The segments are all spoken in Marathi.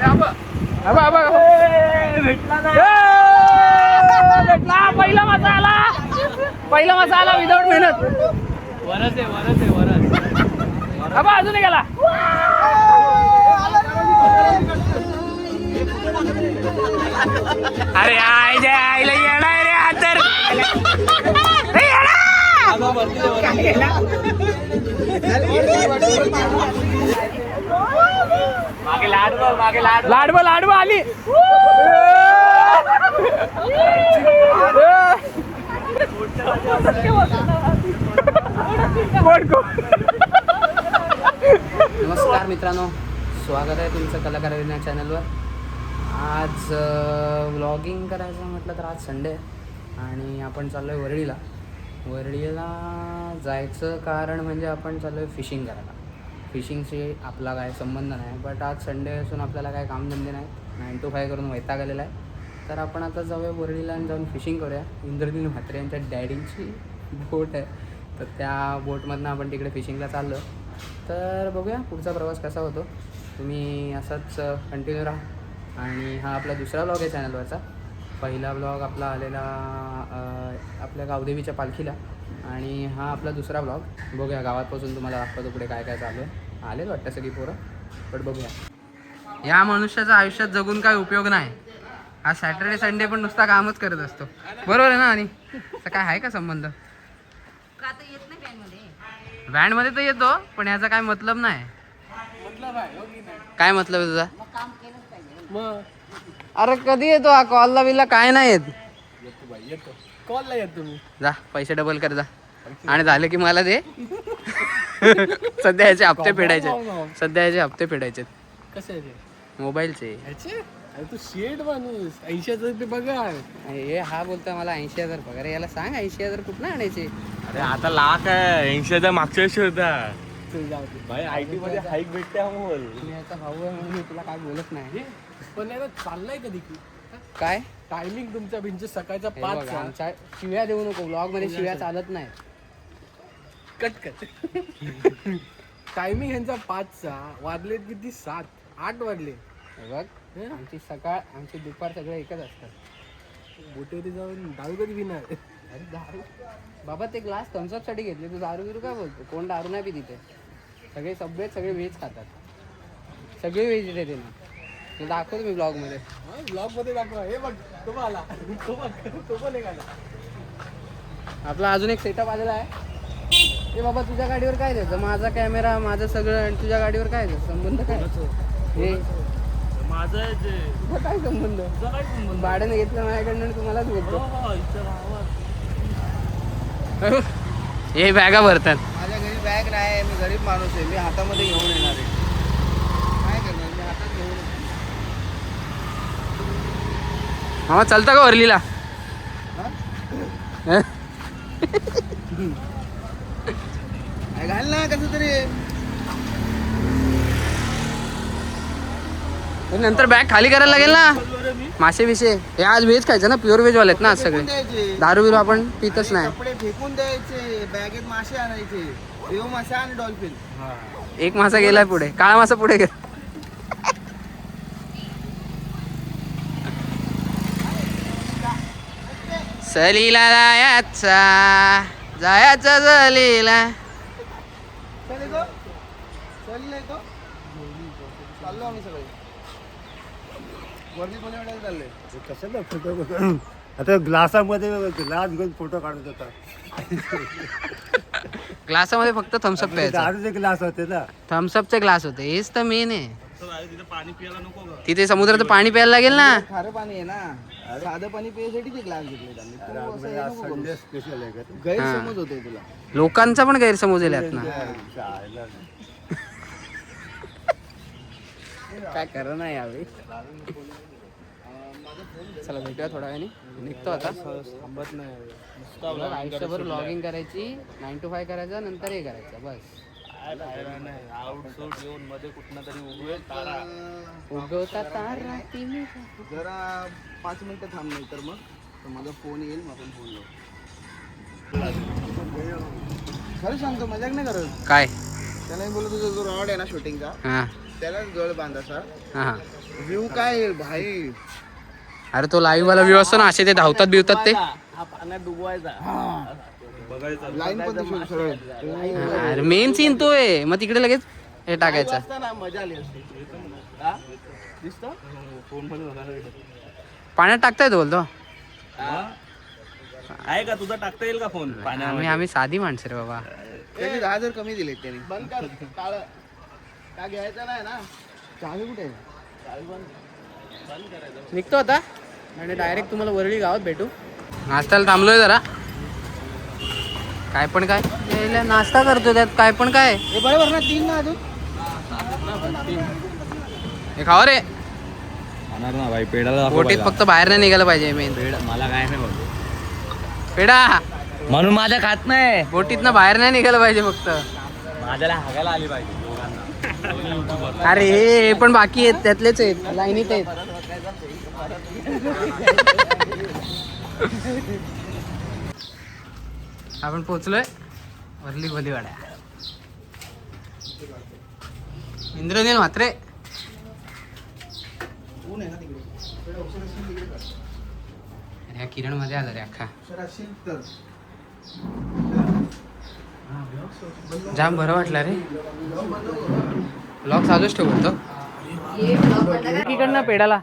भेटला पहिला मजा आला, पहिला मजा आला विदाऊट मेहनत. वरच आहे अबा अजून गेला. अरे आईला येणार रे आता लाडबा आली. नमस्कार मित्रांनो, स्वागत आहे तुमचं कलाकार अरेना चॅनलवर. आज व्लॉगिंग करायचं म्हटलं तर आज संडे आणि आपण चाललो आहे वरळीला जायचं कारण म्हणजे आपण चाललो आहे फिशिंग करायला. फिशिंगशी आपला काय संबंध नाही, बट आज संडे असून आपल्याला काय कामधंदे नाही, 9 to 5 करून वैताग आलेला आहे. तर आपण आता जाऊया वरळीला आणि जाऊन फिशिंग करूया. इंद्रनील म्हात्रे यांच्या डॅडींची बोट आहे, तर त्या बोटमधनं आपण तिकडे फिशिंगला चाललो. तर बघूया पुढचा प्रवास कसा होतो. तुम्ही असाच कंटिन्यू राहा. आणि हा आपला दुसरा ब्लॉग आहे चॅनलवरचा. पहिला ब्लॉग आपला आलेला आपल्या गावदेवीच्या पालखीला, आणि हा आपला दुसरा ब्लॉग. बघूया गावातपासून तुम्हाला दाखवतो पुढे काय काय चालू आहे. आलेच वाटतं सगळी पोरं, बट बघूया. या मनुष्याचं आयुष्यात जगून काय उपयोग नाही. हा सॅटर्डे संडे पण नुसता कामच करत असतो, बरोबर आहे ना? आणि काय आहे का संबंध? बँडमध्ये तर येतो, पण याचा काय मतलब नाही. काय मतलब आहे तुझा? अरे कधी येतो हा कॉलला बिलला? काय नाही येत. कॉलला येत तुम्ही जा पैसे डबल कर जा, आणि झाले की मला दे. सध्या याचे हप्ते फेडायचे. कसे आहे ते मोबाईलचे. अरे तू शेट माणूस, 80,000 ते बघा. हे हा बोलता मला 80,000 पगार. याला सांग 80,000 कुठं आणायचे? अरे आता लाख आहे, 80,000 मागच्या वर्षी होता. चल जाऊ दे. भाई आयटी मध्ये हाईक भेटते अमोल. मी याचा भाऊ आहे म्हणून मी तुला काय बोलत नाही. पण याला चाललंय कधी की काय टायमिंग तुमच्या भिंच सकाळच्या हे बघ, 5चा. आमच्या शिव्या देऊ नको. ब्लॉग मध्ये शिव्या चालत नाही. कट टायमिंग ह्यांचा 5चा. वाजलेत किती? 7-8 वाजले. हे बघ, आमची सकाळ आमची दुपार सगळं एकच असतं. बोटेवरी जाऊन दारू कधी पिणार? अरे दारू बाबा, ते ग्लास थम्सअप साठी घेतले. तू दारू बिरू काय बोलतो? कोण दारू नाही पी तिथे. सगळे सगळे व्हेज खातात, सगळे व्हेजिटेरियन. तुला दाखवतो मी ब्लॉग मध्ये. ब्लॉग मध्ये दाखवा. हे बघ तो आला, तो पण एक आला. आपला अजून एक सेटअप आलेला आहे. ए बाबा, तुझ्या गाडीवर काय द्यायचं? माझा कॅमेरा, माझं सगळं, आणि तुझ्या गाडीवर काय द्यायचं? संबंध काय? हे माझं आहे ते. तुझा काय संबंध? भाड्याने घेतलं माझ्याकडनं आणि तुम्हालाच बोलतो. हे बॅगा भरतात. माझ्या घरी बॅग नाही, मी गरीब माणूस आहे. मी हातामध्ये घेऊन येणार आहे. काय करणार? मी हातात घेऊन मामा चालतं का वरलीला? घाल ना कसं तरी. नंतर बॅग खाली करायला लागेल ना. मासे बिशे हे आज व्हेज खायचं ना, प्युअर व्हेज वालेत ना आज सगळे. द्यायचे दारू बिरू आपण पितच नाही. कपडे फेकून द्यायचे, बॅगेत मासे आणायचे. देव मासे आणि डॉल्फिन. एक मासा गेलाय पुढे, काळा मासा पुढे गेला. सलीला जायचा सलीला. चाललो आम्ही सगळे वरती कोणी चालले. कशाला फोटो? आता ग्लासामध्ये ग्लास घेऊन फोटो काढत होता. ग्लासामध्ये फक्त थम्सअप प्यायचं. दारूचे ग्लास होते ना. थम्सअपचे ग्लास होते, हेच तर मेन आहे. तिथे पाणी पियाला नको का? तिथे समुद्राचं पाणी प्यायला लागेल ना. खारं पाणी आहे ना, साधं पाणी पिण्यासाठी ते ग्लास घेतले त्यांनी. तू असं हे नको करू. संडे स्पेशल आहे का ते? गैरसमज होतोय तुला. लोकांचा पण गैरसमज येतात ना. शाळेला. काय करा नाही यावेळी. चला भेटूया थोड्या वेळाने. निघतो आता. थांबत नाही. आयुष्यभर ब्लॉगिंग करायची, 9 to 5 करायचं, नंतर हे करायचं बस. आउटसूट घेऊन मध्ये कुठनं तरी उगवेल तारा. उगवता तारा तिमी. जरा 5 मिनिटं थांब, नाही तर मग माझा फोन येईल, मग आपण फोन लावू. खरं सांगतो, मजाक नाही करत. काय? त्याला बोलत तुझा जो रॉड आहे ना शूटिंगचा, हा त्यालाच गळ बांधायचा. हा हा. व्ह्यू काय भाई. अरे तो लाईव्ह वाला व्ह्यू असतो ना, असे ते धावतात बिवतात ते. हा पाण्यात डुबवायचा. लाईन पण दिसू सरळ. अरे मेन सीन तो आहे, मग तिकडे लगेच हे टाकायचं. असताना मजा आली असती. हा? दिसतं? पाण्यात टाकता येतो बोलतो. आहे का तुझा टाकता येईल का फोन आम्ही साधी माणसं रे बाबा. त्यांनी 10,000 कमी दिले त्यांनी. बंद कर काळ. का घ्यायचं नाही ना. चावी कुठे आहे? निघतो आता आणि डायरेक्ट तुम्हाला वरळी गावात भेटू. नाश्त्याला थांबलोय जरा. काय पण काय यायला नाश्ता करतो त्यात काय पण काय. हे बरोबर ना 3 ना अजून. हे खावा रे. खाणार ना भाई, पेडाला बोटीत फक्त बाहेर नाही निघायला पाहिजे मेन. मला काय नाही बोलतो पेडा म्हणून माझ्या खात नाही. बोटीत ना बाहेर नाही निघायला पाहिजे फक्त. माझ्याला हागायला आली पाहिजे दोघांना. अरे हे पण बाकी आहेत, त्यातलेच आहेत, लाईनीत आहेत. आपण पोचलोय वरली भलीवाड्या. इंद्रनील म्हात्रे. अरे ह्या किरण मध्ये आला रे अख्खा. जाम बरं वाटलं रे. ब्लॉग चालूच ठेव बोलतो. इकडनं पेडाला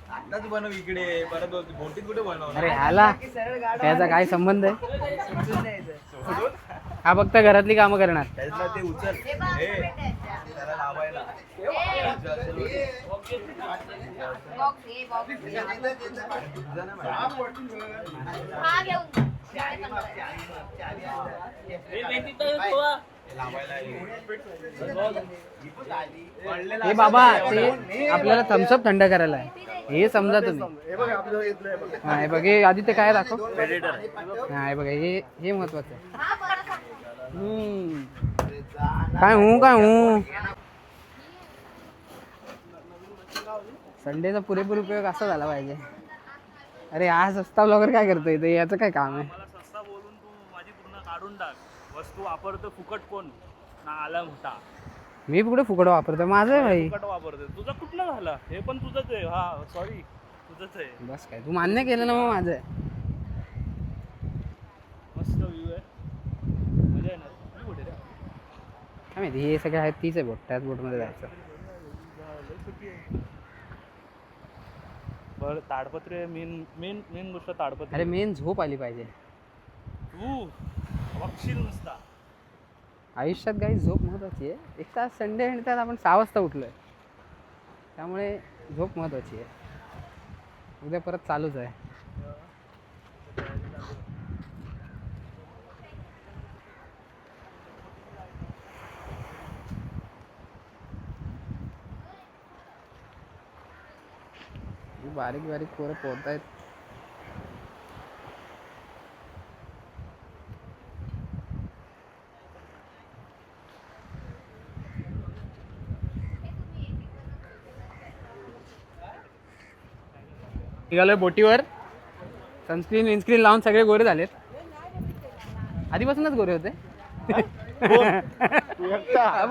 आताच बनव इकडे, परत बोटीत कुठे बनव. अरे ह्याला त्याचा काय संबंध आहे. हा फक्त घरातली कामं करणार. त्याला ते उचल त्याला लावायला. हे बाबा ते आपल्याला थम्सअप थंड करायला आहे, हे समजा तुम्ही. हा हे बघ, हे आधी ते काय दाखव. हा हे बघा, हे महत्वाचं आहे. काय हूं संडेचा पुरेपूर उपयोग असा झाला पाहिजे. अरे आज सस्ता ब्लॉगर काय करतोय ते, याचं काय काम आहे. मला सस्ता बोलून तू माझी पूर्ण काढून टाक. वस्तू वापरतो फुकट कोण ना आला मोठा. मी कुठे फुकट वापरतोय, माझं आहे भाई. फुकट वापरतो तुझं कुठलं झालं. हे पण तुझंच आहे. हा सॉरी तुझंच आहे. बस काय तू मान्य केलं ना, मग माझं आहे. मस्त व्ह्यू आहे, मजा येणार. मी कुठे रे काय माहिती, हे सगळे आहेत तीच आहे बोट, त्याच बोटमध्ये जायचं. बरं ताडपत्री मेन गोष्ट ताडपत्री. अरे मेन झोप आली पाहिजे. तू बघशील नुसता. आयुष्यात काही झोप महत्वाची आहे. एक तास संडे आणि त्यात आपण 6 वाजता उठलोय, त्यामुळे झोप महत्वाची आहे. उद्या परत चालूच आहे. बारीक बारीक पोरं पोहतायत. निघालोय बोटीवर. सनस्क्रीन लावून सगळे गोरे झालेत. आधीपासूनच गोरे होते.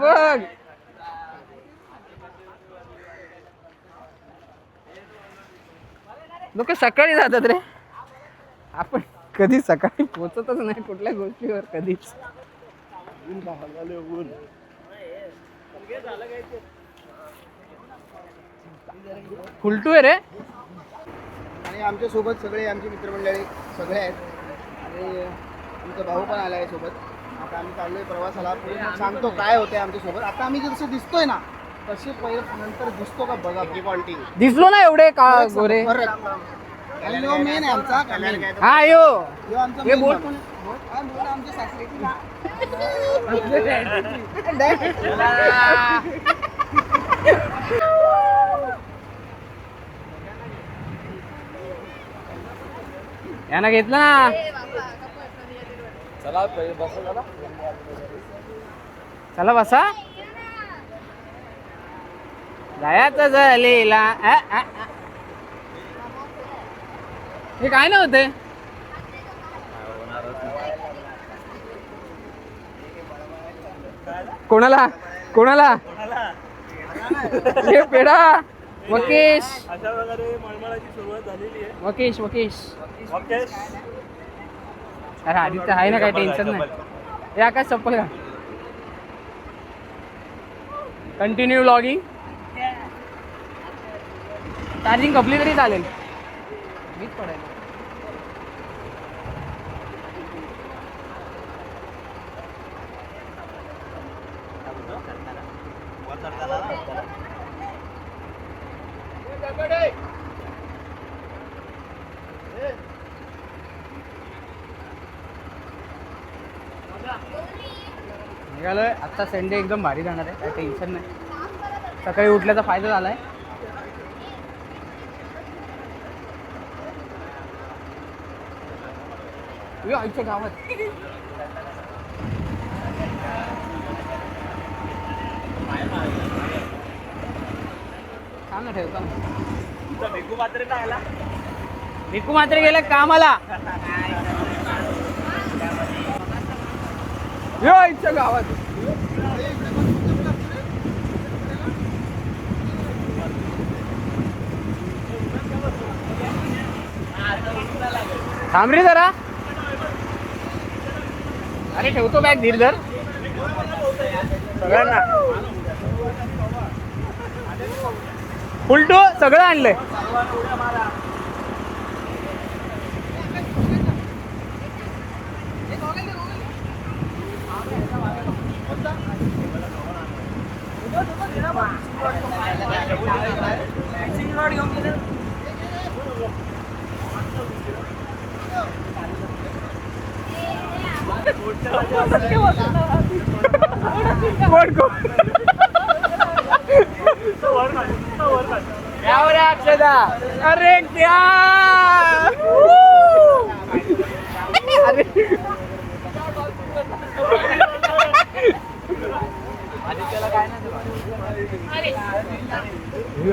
बघ लोक सकाळी जातात रे, आपण कधी सकाळी पोचतच नाही कुठल्या गोष्टीवर कधीच. फुलटू आहे रे. आणि आमच्या सोबत सगळे आमची मित्रमंडळी सगळे आहेत आणि आमचा भाऊ पण आला आहे सोबत. आता आम्ही चाललोय प्रवासाला. सांगतो काय होते आमच्या सोबत. आता आम्ही जसं दिसतोय ना तसे पहिले नंतर दिसतो का बघा. क्वालिटी दिसलो ना एवढे का गोरे. मेन आहे आमचा. हा यो आमचा हे बोट आमच्या सासऱ्याची यांना घेतलं ना. चला बसा. जायचं झालेला. हे काय नाही होते कोणाला कोणाला हे पेढा वकेश अशा प्रकारे मळमळाची सुरुवात झालेली आहे. वकेश वकेश ओके. अरे आदित्य आहे ना काय टेन्शन नाही हे आकाश चप्पल का कंटिन्यू लॉगिंग चार्जिंग कपली तरी चालेल मीच पडायला निघालोय आत्ता संडे एकदम भारी जाणार आहे काय टेन्शन नाही सकाळी उठल्याचा फायदा झालाय आईच्या गावात काम ना ठेवतो तुमचा भिकू मात्र काय आला? भिकू मात्र गेला कामाला यो आईच्या गावात थांब रे जरा अरे ठेवतो बॅग धीर धर सगळ्यांना उलटू सगळं आणलंय कोण कोण यावर अक्षदा अरे क्या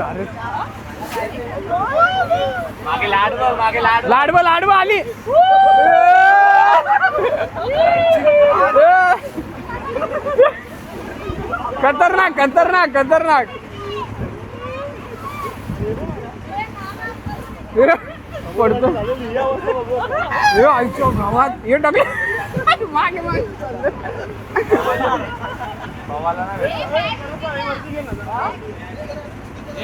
अरे लाडवा लाडवा आली खतरनाक खतरनाक खतरनाक पडतो आईच्या गावात हे टाकले मागे मागे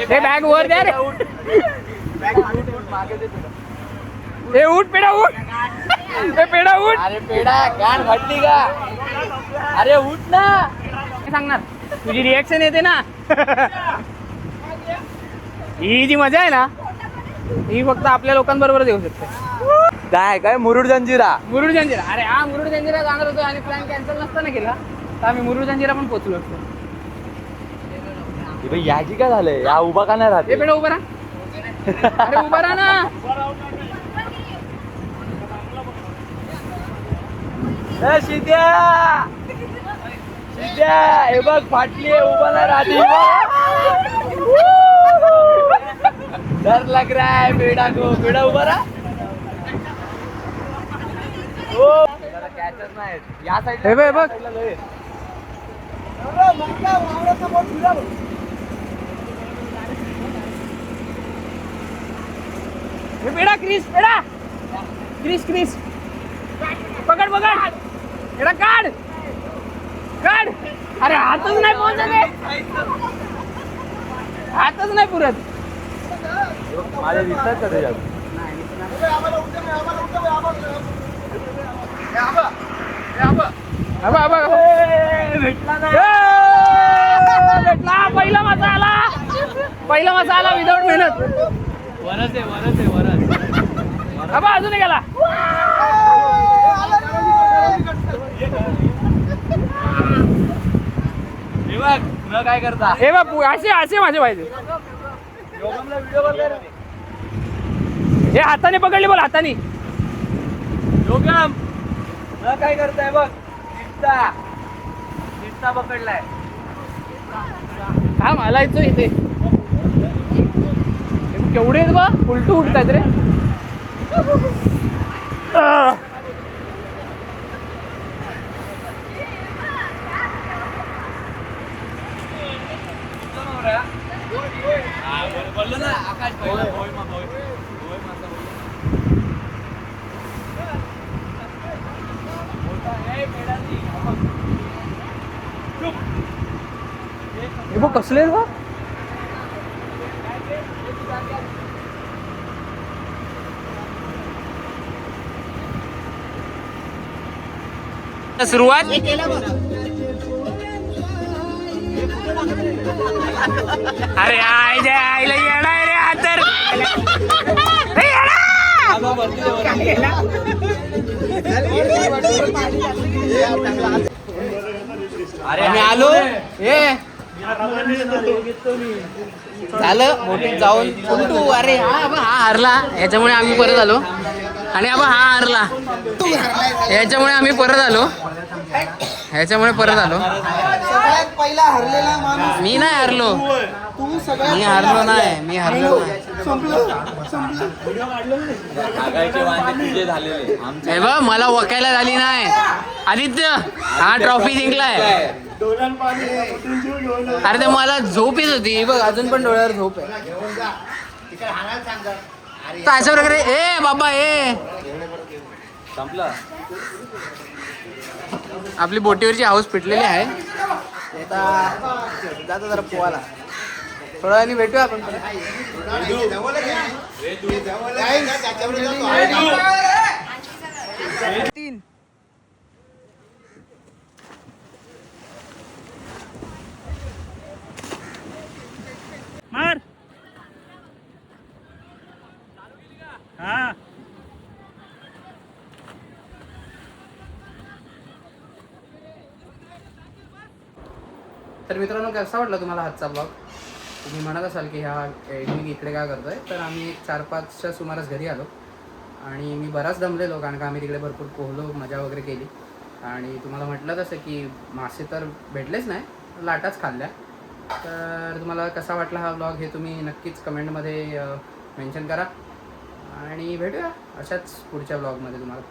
हे बॅग वर द्या रे हे उठ पेडा उठ हे पेडा उठ अरे पेढा गाण फाटली का अरे उठ ना सांगणार तुझी रिएक्शन येते ना ही जी मजा आहे ना ही फक्त आपल्या लोकांबरोबरच येऊ शकते काय काय मुरुड जंजिरा मुरुड जंजिरा अरे हा मुरुड जंजिरा जाणार होतो आणि प्लॅन कॅन्सल नसता ना केला तर आम्ही मुरुड जंजिरा पण पोहोचलो असतो याची काय झालंय या उभा का नाही हे राहते पेडा उभा राहा अरे उभा राहा ना शिद्या शिद्या हे बघ फाटली उभा नाही राहते डर लग रहा है बेड़ा को बेड़ा उभा रहा हो कॅचच नाही या साईड हे बघ हे पेडा क्रिस पेडा क्रिस क्रिस पकड पकड पेडा काढ काढ अरे हातच नाही पोहोचले हातच नाही पुरत माझे दिसतात का त्याच्यात भेटला पहिला मजा आला विदाउट मेहनत वरच आहे वरच अबा अजून गेला हे बघ न काय करता हे बापू असे असे माझे पाहिजे योगमला व्हिडिओ कॉल कर हे हाताने पकडले बोल हाताने योगम न काय करताय बघ चिट्टा पकडलाय हा मालायचो इथे केवढे आहेत बा उलटू उठतात रे बोललो ना आकाश हे बघ कसले आहेत बा. सुरुवात अरे आईच्या आईला येणार रे आता अरे मी आलो ए झालं मोठी जाऊन उलटू. अरे हा हारला याच्यामुळे आम्ही परत आलो आणि हा हारला याच्यामुळे आम्ही परत आलो सगळ्यात पहिला हरलेला माणूस मी नाही हारलो तू. सगळ्यात मी हारलो नाही आगायचे वांदे तुझे झालेले हे बघ मला वकायला झाली नाही. आदित्य हा ट्रॉफी जिंकलाय. अरे ते मला झोप येत होती बघ अजून पण डोळ्यावर झोप आहे. तर अशा प्रकारे ए बाबा संपलं. आपली बोटीवरची हाऊस पिटलेली आहे. जातो जरा पोवाला. थोड्या वेळाने भेटूया आपण. मार हा तर मित्रांनो कसा वाटला तुम्हाला आजचा ब्लॉग. तुम्ही म्हणत असाल की ह्या एडिटिंग इकडे काय करतोय. तर आम्ही 4-5च्या सुमारास घरी आलो आणि मी बराच दमलेलो कारण का आम्ही तिकडे भरपूर पोहलो मजा वगैरे केली. आणि तुम्हाला म्हटलं तसं की मासे तर भेटलेच नाही लाटाच खाल्ल्या. तर तुम्हाला कसा वाटला हा ब्लॉग हे तुम्ही नक्कीच कमेंटमध्ये मेन्शन करा आणि भेटूया अशाच पुढच्या ब्लॉगमध्ये तुम्हाला.